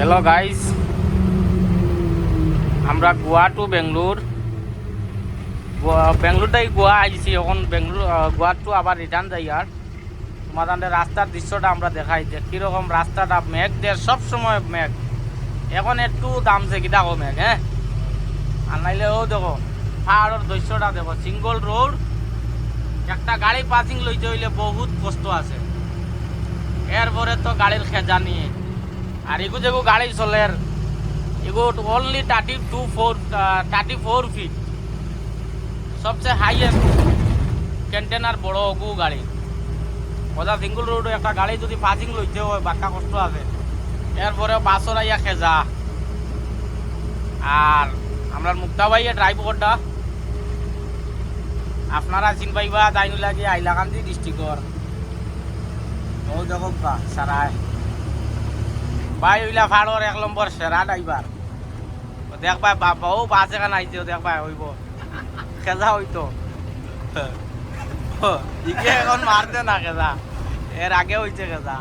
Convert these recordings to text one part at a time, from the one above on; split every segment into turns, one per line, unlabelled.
Hello guys, আমরা Goa two Bangalore বেঙ্গলোরটাই Goa আইছি। এখন বেঙ্গলোর গোয়া টু আবার রিটার্ন যাই। আর তোমাদের রাস্তার দৃশ্যটা আমরা দেখাই যে কীরকম রাস্তাটা মেঘ দিয়ে সবসময় মেঘ। এখন একটু দামছে কি দেখো মেঘ, হ্যাঁ। আর নাইলে ও দেখো পাহাড়ের দৃশ্যটা দেখো, সিঙ্গল রোড, একটা গাড়ি পাসিং লইতে হইলে বহুত কষ্ট আছে। এরপরে তো গাড়ির খেজা নিয়ে আর এগু যেগু গাড়ি চলে এগু অনলি 34 ফিট সবচেয়ে হাইয়েস্ট কন্টেনার বড় ওগু গাড়ি। ওটা সিঙ্গল রোডে একটা গাড়ি যদি পাসিং লইতে হয় বাক্কা কষ্ট আছে। এরপরে বাসর আইয়া খেজা। আর আমরা মুক্তাবাইয়া ড্রাইভারটা আপনারা চিন পাইবা যাইন লাগে হাইলাকান্দি ডিস্ট্রিক্টর। ও দেখো সারায় ভাই ওইলা ভাড়র 1 নম্বর সেরা ড্রাইভার। দেখবা বাবা ও বাস এখানে আইছে, দেখবা হইব খেজা হইতো ইকে এখন মারতে না খেজা, এর আগে হইছে খেজা।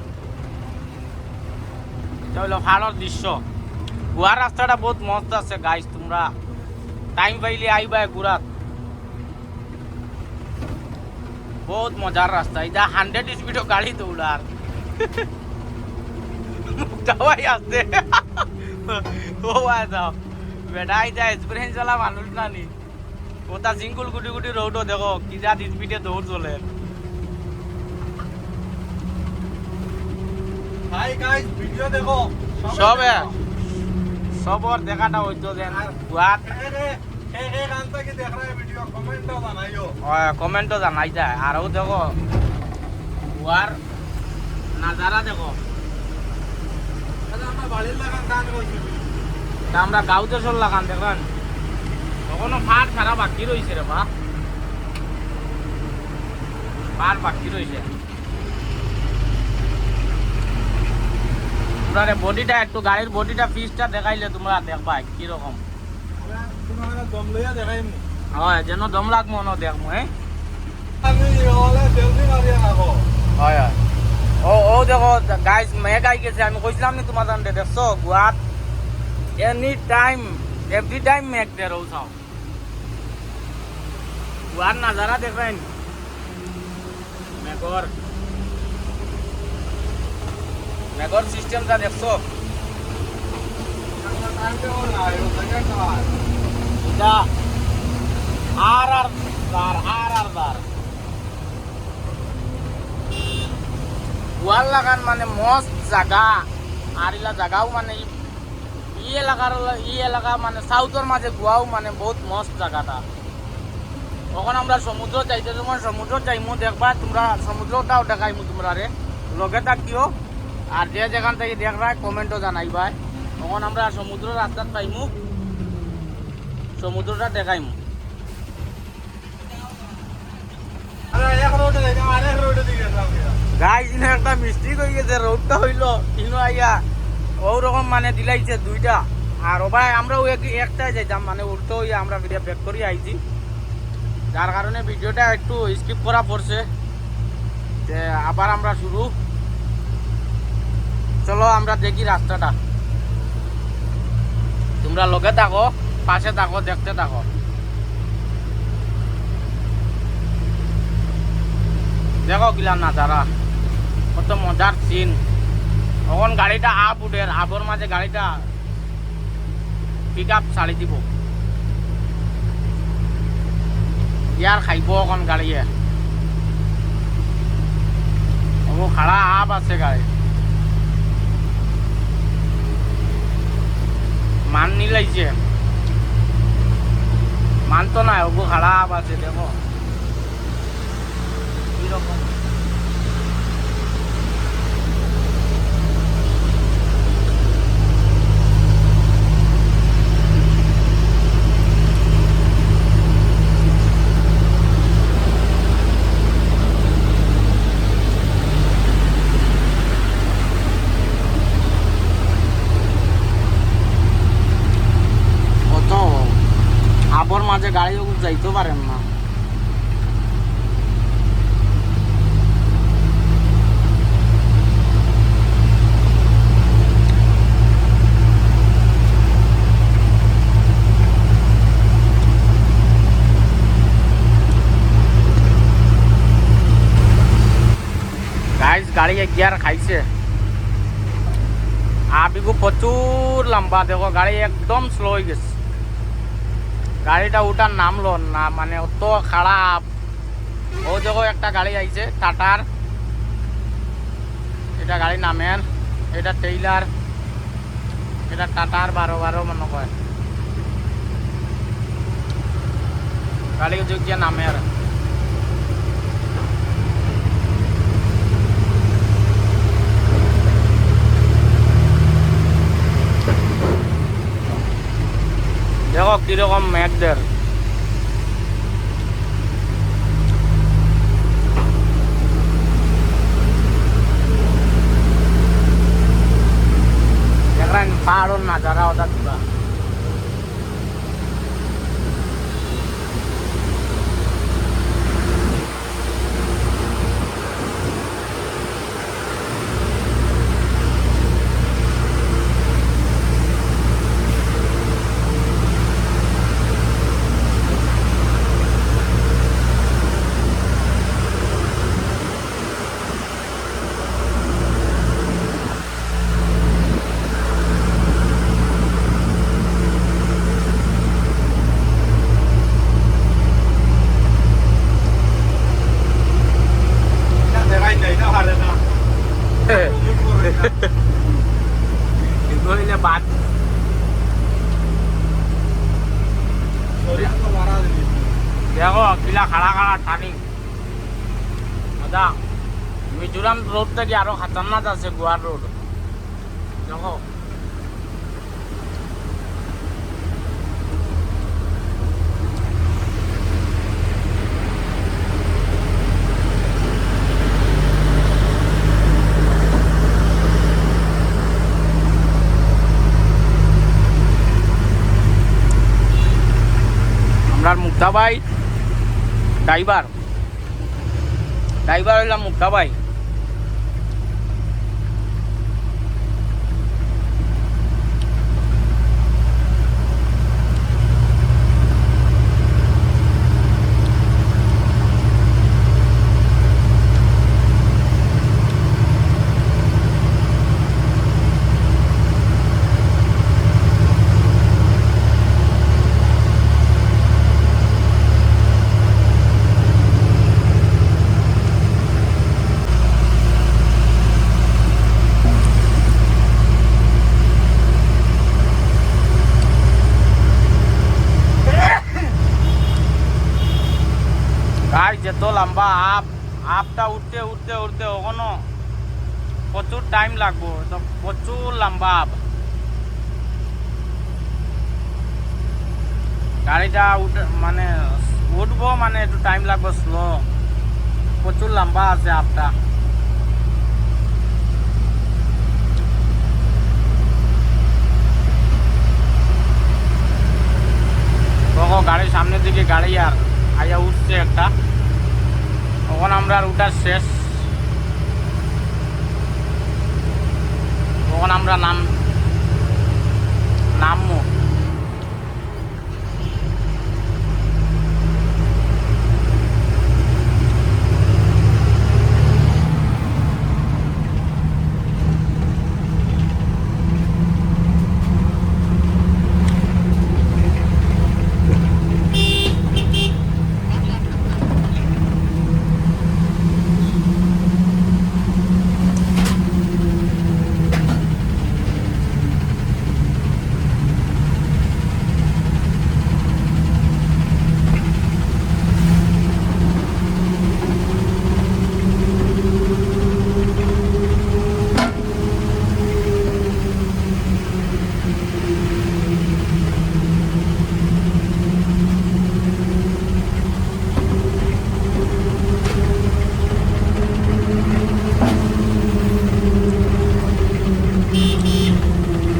হইলো ভাড়র দৃশ্য। গোয়ার রাস্তাটা বহুত মস্ত আছে গাইস, তোমরা টাইম পাইলে আইবা ঘুরাত। বহুত মজার রাস্তা। এটা 100 স্পিডও গাড়ি দৌড়ার মুক্তাবাই আছে ও যাও বেটা, এটা এক্সপিরিয়েন্স ওলা মানুষ না নি। ওটা সিঙ্গুল গুটি গুটি রোডও দেখো কি যা স্পিডে দৌড় চলে।
হাই গাইস, ভিডিও দেখো
সবে সবর দেখাটা হইতো যেন গুয়াত। কমেন্টও জানাই যায়। আর ও দেখো গুয়ার নাজারা দেখো। আমরা গাঁওতে চল লাগান দেখেন, তখনও ফাট সারা বাকি রয়েছে রে বা, ফাট বাকি রয়েছে। তোমরা বডিটা একটু গাড়ির বডিটা পিসটা দেখাইলে তোমরা দেখবা কিরকম। হয় যেন দম লাগবো ন দেখবো। হ্যাঁ হয় হয়। ও ও দেখো গাইস মেঘ আই গেছে। আমি কইছিলাম নি তোমার জানতে, দেখছো গোয়াত এনি টাইম এভরি টাইম মেঘ দেয়। ও চাও গোয়ার নাজারা দেখবেন, মেঘর মেঘর সিস্টেমটা দেখছো। এটা আর গোয়ার লাগান মানে মস্ত জায়গা। আর ইলা জায়গাও মানে ই এলাকা মানে সাউথের মাঝে গোয়াও মানে বহুত মস্ত জায়গাটা। তখন আমরা সমুদ্র যাইতে যখন সমুদ্র যাইমু দেখবা, তোমরা সমুদ্রটাও দেখাইমু তোমরা রে লগে থাকিও। আর যে যেখান থেকে দেখবা কমেন্টও জানাইবা। তখন আমরা সমুদ্র রাস্তাত পাইমু, সমুদ্রটা দেখাইমু। গাইজ একটা মিস্টেক হয়ে গেছে, রোডটা হইলো কিনো আইয়া ওরকম মানে দিলাইছে দুইটা। আর ওবাই আমরাও একটাই যাইতাম, মানে উল্টো হইয়া আমরা ভিডিও ব্যাক করি আইছি। যার কারণে ভিডিওটা একটু স্কিপ করা পড়ছে। আবার আমরা শুরু। চলো আমরা দেখি রাস্তাটা। তোমরা লগে থাকো, পাশে থাকো, দেখতে থাকো। দেখো কিলা নাজারা, কত মজার সিন। তখন গাড়িটা আপ উঠে, আপর মাঝে গাড়িটা পিক আপ ছাড়ি দিব। ইয়ার খাইব এখন গাড়িয়ে ও খাড়া আপ আছে গাড়ি। মান নিলাইছে, মান তো নাই, ওগো খাড়া আপ আছে। দেখো কিরকম আপর মাঝে গাড়ি যাইতে পারেন না। গিয়ার খাইছে আবিগু প্রচুর লম্বা দেখো গাড়ি একদম স্লো হয়ে গেছে গাড়িটা উঠার নামলো না মানে অত খারাপ ও দেখো একটা গাড়ি আইছে টাটার এটা গাড়ি নামের এটা টেইলার এটা টাটার 12 মনে হয় গাড়ি যোগ্য নামের দেখো কিরকম মেঘদের দেখলেন পাহাড়ের নাজারা ওটা দিবা
এটা দেখাই নাই না হারে না জুম করে না
কিন্তু হইলে বাদ
শরীর তো মারা দিবি
দেখো কিলা খাড়া খাড়া টানি দাদা মিজোরাম রোড থেকে আরো খাতারনাক আছে গোয়ার রোড দেখো আমরা মুক্তা ভাই ড্রাইভার হইলাম মুক্তা ভাই গাড়ি যেত লম্বা আপটা উঠতে উঠতে উঠতে ওখানো প্রচুর টাইম লাগবো তো প্রচুর লম্বা আপ গাড়িটা মানে উঠবো মানে একটু টাইম লাগবে স্লো প্রচুর লম্বা আছে আপটা দেখো গাড়ির সামনের দিকে গাড়ি আর আইয়া উঠছে একটা তখন আমরা আর উঠার শেষ তখন আমরা নামবো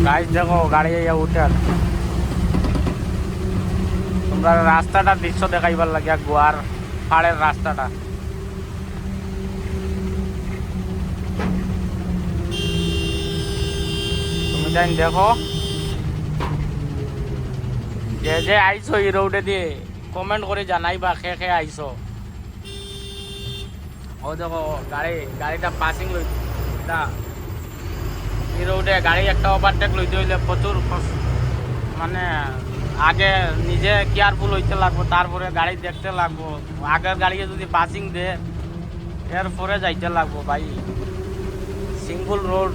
গাইস দেখো গাড়ি আইয়া উঠার তোমরা রাস্তাটার দৃশ্য দেখাইবার লাগিয়া গোয়ার পাহাড়ের রাস্তাটা তুমি তাই দেখো যে আইছো এই রোডে দিয়ে কমেন্ট করে জানাইবা খে আইছো ও দেখো গাড়িটা পাসিং লই এটা এই রোডে গাড়ি একটা ওভারটেক লইতে হইলে প্রচুর মানে আগে নিজে কেয়ারফুল হইতে লাগবো, তারপরে গাড়ি দেখতে লাগবো। আগের গাড়িকে যদি পাসিং দে এরপরে যাইতে লাগবো ভাই। সিঙ্গল রোড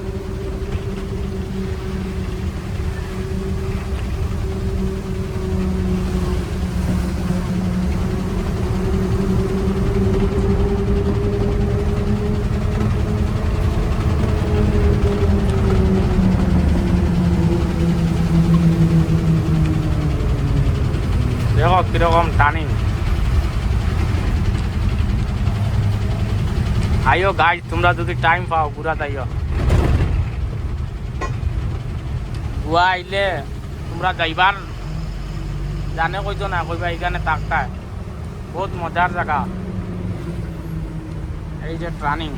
দেখো কিরকম টার্নিং। আইও গাইজ, তোমরা যদি টাইম পাও ঘুরা তাইও। গোয়া আইলে তোমরা যাইবার জানে কইতো না, কইবা এখানে তাকতায় বহুত মজার জায়গা। এই যে টার্নিং,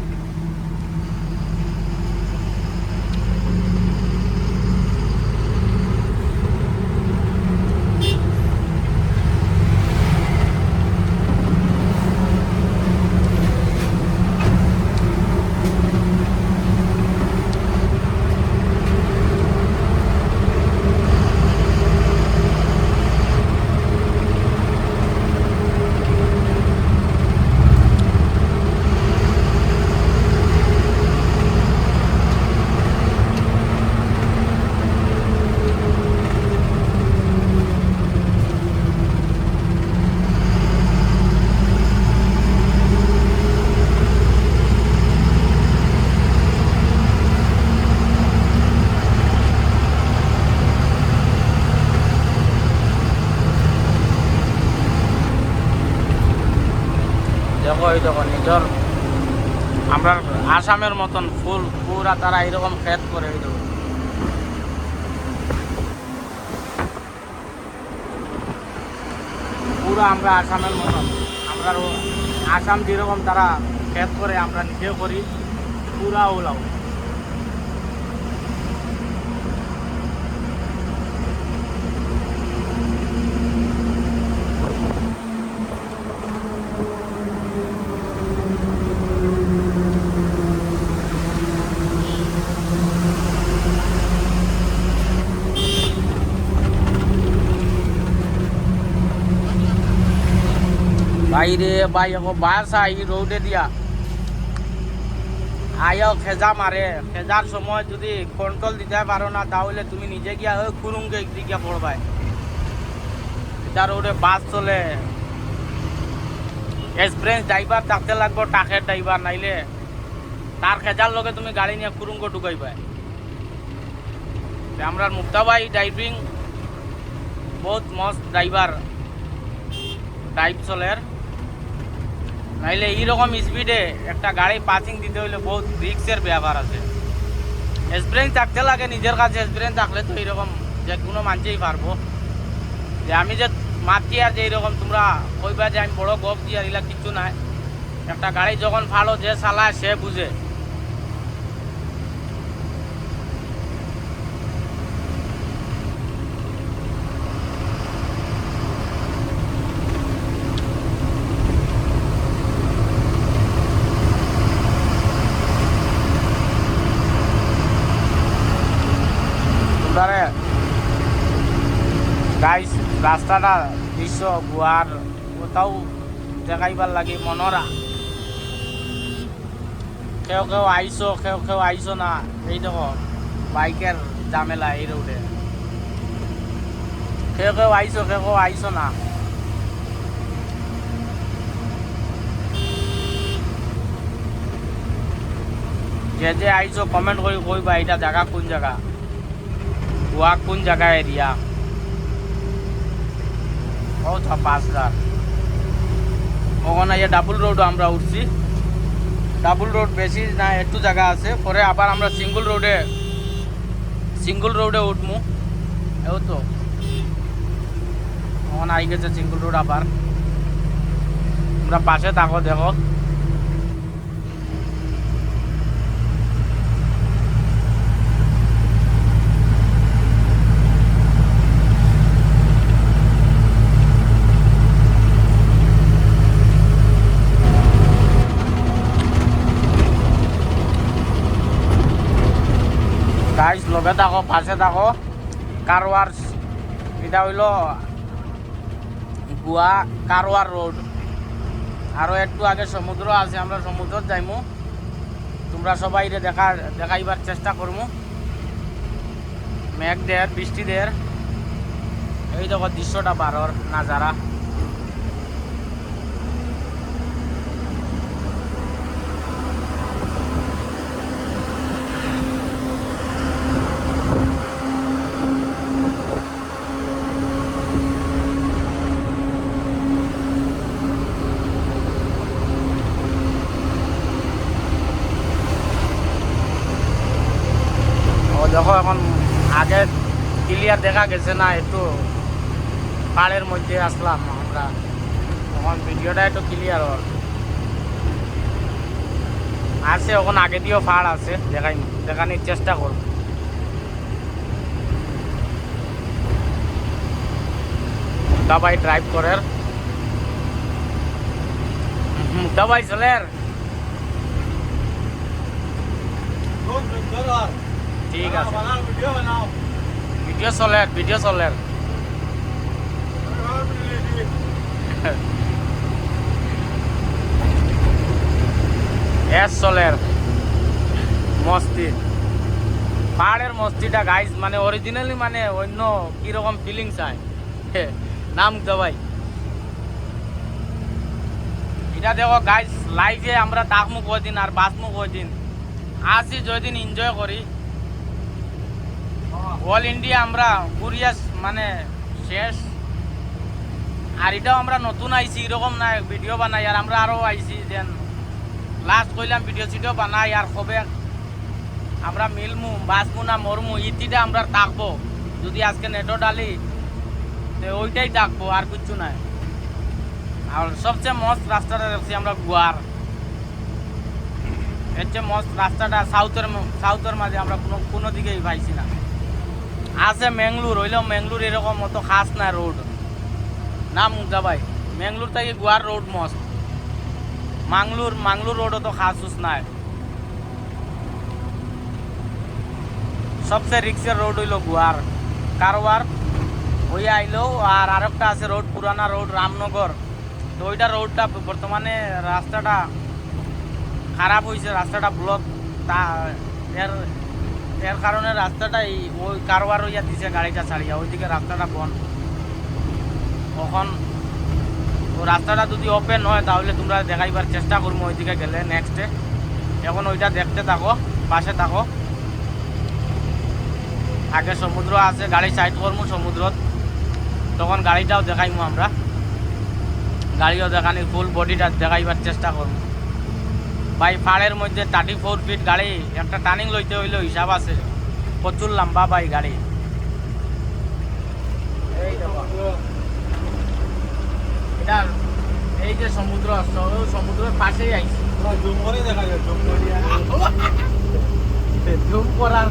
দেখো এই দেখো নিজের আমরা আসামের মতন ফুল পুরা তারা এরকম খেত করে। এই দেখো পুরা আমরা আসামের মতন, আমরা আসাম যেরকম তারা খেত করে আমরা নিজে করি পুরা ওলাও। বাইরে ভাই এখন বাস আই রোডে দিয়া আয়ও খেজা মারে। খেজার সময় যদি কন্ট্রোল দিতে পারো না তাহলে তুমি নিজে গিয়া ওই কুরুঙ্গে গিয়া পড়বাই। এটা রোডে বাস চলে, এক্সপিরিয়েন্স ড্রাইভার থাকতে লাগবো, টাকের ড্রাইভার, নাইলে তার খেজার লগে তুমি গাড়ি নিয়ে কুরুঙ্গ ঢুকাইবাই। আমরা মুক্তা ভাই ড্রাইভিং বহুত মস্ত ড্রাইভার, ড্রাইভ চলের। নাইলে এইরকম স্পিডে একটা গাড়ি পাসিং দিতে হইলে বহুত রিক্সের ব্যাপার আছে। এক্সপিরিয়েন্স থাকতে লাগে নিজের কাছে, এক্সপিরিয়েন্স থাকলে তো এইরকম যে কোনো মানছেই পারবো। যে আমি যে মাতছি আর যে এইরকম তোমরা কইবা যে আমি বড় গপ দিয়ে এগুলা কিচ্ছু নাই। একটা গাড়ি যখন ভালো যে চালায় সে বুঝে। গাইস রাস্তাটা দৃশ্য গোয়ার কোথাও দেখাইবার লাগে মনরা। কেউ কেউ আইসো, কেউ আইসো না। এই দেখো বাইকের ঝামেলা এই রোডে। কেউ আইসো, কেউ আইসো না। যে আইসো কমেন্ট করে কইবা এটা জায়গা কোন জায়গা, গোয়া কোন জায়গা এরিয়া। ও তো 5000 ওখানে ডাবল রোড আমরা উঠছি। ডাবল রোড বেশি না, একটু জায়গা আছে, পরে আবার আমরা সিঙ্গল রোডে উঠমু। এও তো ওখানে আই গেছে সিঙ্গল রোড। আবার আমরা পাশে থাকো দেখো। গাইস লগে থাকো, পাশে থাকো। কারওয়ার, এটা হইল গোয়া কারওয়ার রোড। আরো একটু আগে সমুদ্র আছে, আমরা সমুদ্র যাইমু। তোমরা সবাই দেখাইবার চেষ্টা করমু। মেঘ দের, বৃষ্টি দের, এই দেখো দৃশ্যটা বারর নাজারা। দেখো এখন আগে ক্লিয়ার দেখা গেছে না, একটু পাড়ের মধ্যে আসলাম আমরা, এখন ভিডিওটা একটু ক্লিয়ার আছে। এখন আগে দিয়েও পাড় আছে, দেখানোর চেষ্টা করব। দাবাই ড্রাইভ করার, দাবাই চলের। ঠিক আছে, ভিডিও চলের। চলের মসজিদ, পাহাড়ের মসজিদটা গাইজ মানে অরিজিনালি মানে অন্য কিরকম ফিলিংস হয় নাম দাবাই। এটা দেখো গাইজ, লাইফে আমরা থাকমু কদিন আর বাঁচমু কদিন, আসি যদিন এনজয় করি। অল ইন্ডিয়া আমরা ঘুরিয়া মানে শেষ। আর এটাও আমরা নতুন আইছি, এরকম না ভিডিও বানাই। আর আমরা আরও আইছি দেন লাস্ট কইলাম ভিডিও সিডিও বানাই। আর কবে আমরা মিলমু, বাঁচমু না মরমু, ইতিটা আমরা থাকবো। যদি আজকে নেটো ডালি তো ওইটাই থাকবো, আর কিচ্ছু নাই। আর সবচেয়ে মস্ত রাস্তাটা দেখছি আমরা গোয়ার। এর চেয়ে মস্ত রাস্তাটা সাউথের মাঝে আমরা কোনো দিকেই পাইছি না। আছে ম্যাঙ্গলোর, হইলেও ম্যাঙ্গলোর এরকম অত খাস না রোড। না মুগ্ধাবাই, ম্যাঙ্গলোর থেকে গোয়ার রোড মস্ত। মাংলুর রোড অত খাস নাই। সবচেয়ে রিক্সের রোড হইল গোয়ার কারওয়ার, ওই আইলো। আর আরেকটা আছে রোড, পুরানা রোড রামনগর। তো ওইটা রোডটা বর্তমানে রাস্তাটা খারাপ হয়েছে, রাস্তাটা ব্লক। তা এর কারণে রাস্তাটা ওই কারওয়ার হইয়া দিছে গাড়িটা ছাড়িয়া, ওইদিকে রাস্তাটা বন্ধ। তখন ও রাস্তাটা যদি ওপেন হয় তাহলে তোমরা দেখাইবার চেষ্টা করবো ওইদিকে গেলে নেক্সটে। এখন ওইটা দেখতে থাকো, পাশে থাকো। আগে সমুদ্র আছে, গাড়ি সাইড করবো সমুদ্রত, তখন গাড়িটাও দেখাইমু আমরা। গাড়িও দেখানি, ফুল বডিটা দেখাইবার চেষ্টা করবো। ভাই পাহাড়ের মধ্যে 34 ফিট গাড়ি, একটা টার্নিং লইতে হইলেও হিসাব আছে, প্রচুর লম্বা ভাই গাড়ি। এই দেখো এটা, এই যে সমুদ্র, সমুদ্রের পাশেই আইছি। জুম করার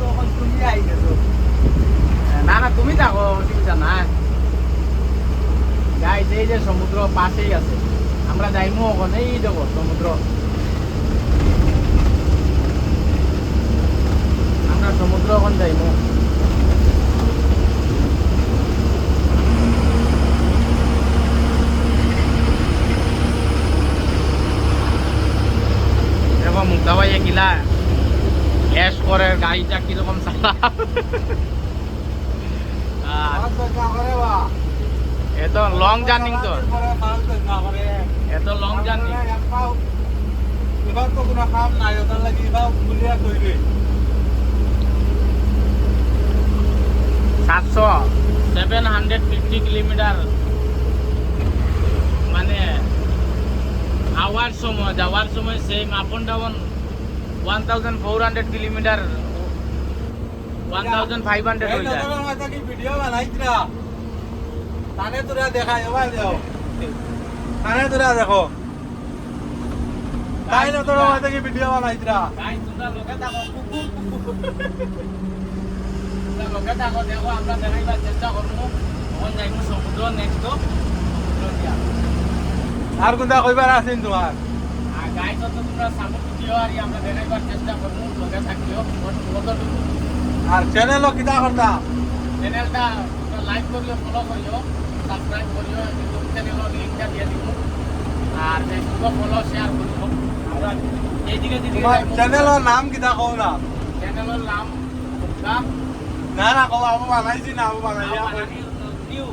তখন তুমি আই গেছো। না না তুমি থাকো, অসুবিধা না। গাইজ এই যে সমুদ্র পাশেই আছে, আমরা যাইমু ওখানে। এই দেখো সমুদ্র, আমরা সমুদ্র ওখানে যাইমু। দেখো মুক্তা ভাই গিলা গ্যাস করে গাড়িটা কিরকম চালা। এত লং জার্নি তো, এত লং জার্নি।
এবার তো কোনো কাম নাই, ওটার লাগি এবার বুলিয়া কইবে
750 কিলোমিটার মানে যাওয়ার সময় same, up and down 1400 kilometre, 1500 হয়ে যায়।
ভিডিও বানাইছিলা তানে তোরা দেখাই, এবার দেও তানে তোরা দেখো, তাই না তোরা হয়তো কি ভিডিও বানাইছিলা।
গাইস তোমরা লোকে থাকো, তোমরা লোকে থাকো, দেখো আমরা দেখাইবার চেষ্টা করবো। তখন যাইবো সমুদ্র নেক্সট, সমুদ্র দিয়া।
আর কোনটা কইবার আছেন তোমার?
আর গাইস তো তোমরা সাপোর্ট ভিডিও আর আমরা দেখাইবার চেষ্টা করবো লগে থাকিও কতটুকু
আর চ্যানেলও কিতা করতাম
চ্যানেলটা লাইক করিও ফলো করিও সাবস্ক্রাইব করিও ইউটিউব চ্যানেলের লিঙ্কটা দিয়ে দিব আর ফেসবুকও ফলো শেয়ার করিও আমরা এইদিকে দিদি
তোমার চ্যানেলের নাম কিতা কও না
চ্যানেলের নাম তোমরা
না না কও আবু বানাইছি না আবু বানাইয়া
নিউ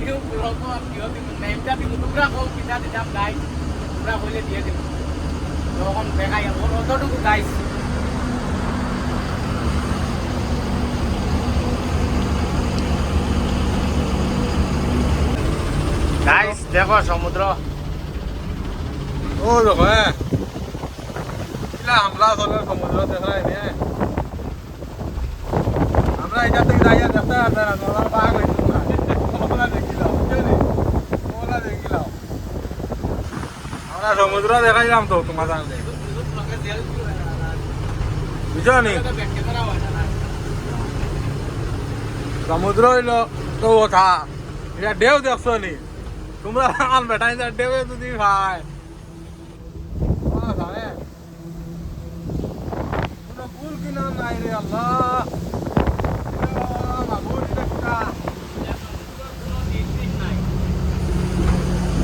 নিউ ব্লগ ভিডিও দিব নেমটা দিব তোমরা কও কিতা দিতাম গাইস তোমরা হইলে দিয়ে দিব তখন দেখাই অতটুকু গাইস গাইস দেখো সমুদ্র
ও দেখো কিলা হামলা চলে সমুদ্র দেখাই নে আমরা এটা থেকে যাইয়া দেখতে আর না তোমার বাঘ হইতো না ওলা দেখিলাম বুঝলি ওলা দেখিলাম আমরা সমুদ্র দেখাইলাম তো তোমার সামনে বুঝছো নি সমুদ্র হইলো তো কথা এটা ঢেউ দেখছো নি তোমরা আন বেটাই ঢেউ যদি ভাই কোনো ভুল কিনা নাই রে আল্লাহ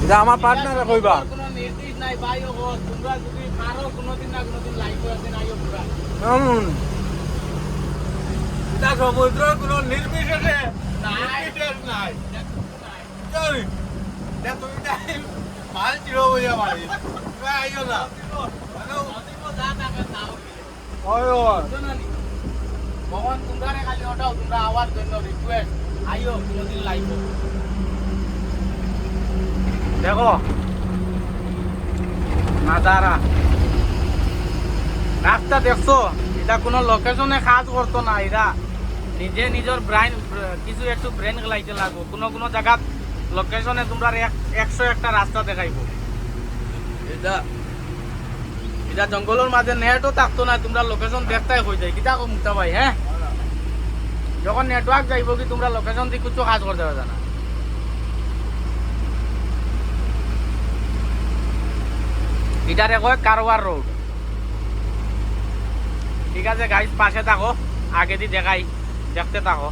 এটা আমার পার্টনারে কইবা
কোনো নির্দিষ্ট নাই ভাই ও তোমরা যদি পারো কোনোদিন না কোনোদিন লাইভ আছে আইও পুরা
এটা সমুদ্র কোনো নির্বিশেষে
নাই
নাই জানি এটা তুমি টাইম মাল চিরো হইয়া পারি তুমি আইও না
ভগবান তোমরা খালি ওটাও তোমরা আওয়ার জন্য রিকোয়েস্ট আইও কোনোদিন লাইভ দেখো নাজারা রাস্তা দেখছো এটা কোনো লোকেশনে কাজ করতো না এরা নিজে নিজের ব্রেন কিছু একটু ব্রেন গলাইতে লাগবো কোনো কোনো জায়গাত লোকেশনে তোমরা 101টা রাস্তা দেখাইবো এটা এটা জঙ্গলের মাঝে নেটও থাকতো না তোমরা লোকেশন দেখতেই হয়ে যায় কিতা মুক্তা ভাই হ্যাঁ যখন নেটওয়ার্ক যাইব কি তোমরা লোকেশন দিয়ে কিছু কাজ করতে পারবে না এটারে কয় কারওয়ার রোড ঠিক আছে গাইস পাশে থাকো আগে দিয়ে দেখাই দেখতে থাকো